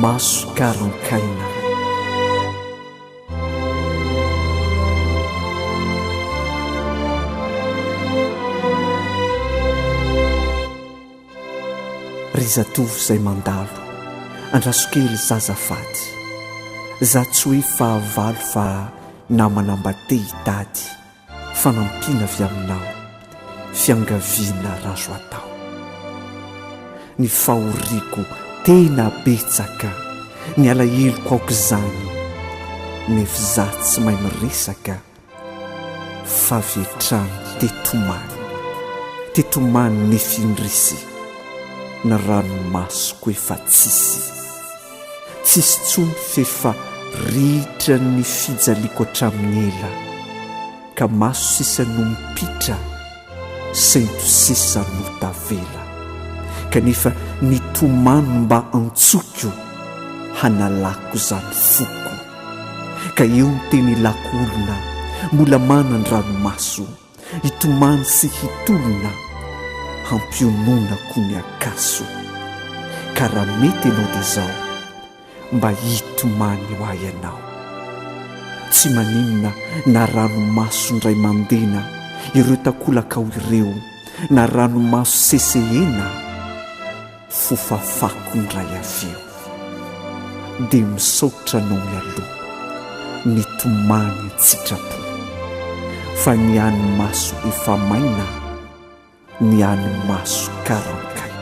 maso karankaina. Ry zatovy izay mandalo andrasokely zazafady, za tsy hoe fahavalo fa namanambate hitady, fanampiana avy aminao, fiangaviana razo atao. Ny fahoriako tena betsaka, ny alahelo aoka izany, nefa za tsy mahay miresaka fa vetrany tetomany nefindrisy, na ranomasoko efa tsisy tsony fefa ritra ny fijaliako hatramin'ny ela, ka maso sisa no mipitra sentosisa no tavela, kanefa nitomano mba antsoko hanalako zany foko, ka eo ny teny ilako olona mbola mana ny ranomaso, hitomany sy hitolona hampiononako ny akaso, ka raha mety ianao dia izao mba hitomany ho ahy ianao. Tsy maninona na ranomaso ndray mandena ireo takolakao ireo, na ranomaso sesehena fofafako ndray aveo, dia misaotra anao mialoha nitomany tsitrapo, fa ny hanymaso efa maina, ny hanymaso karankaina.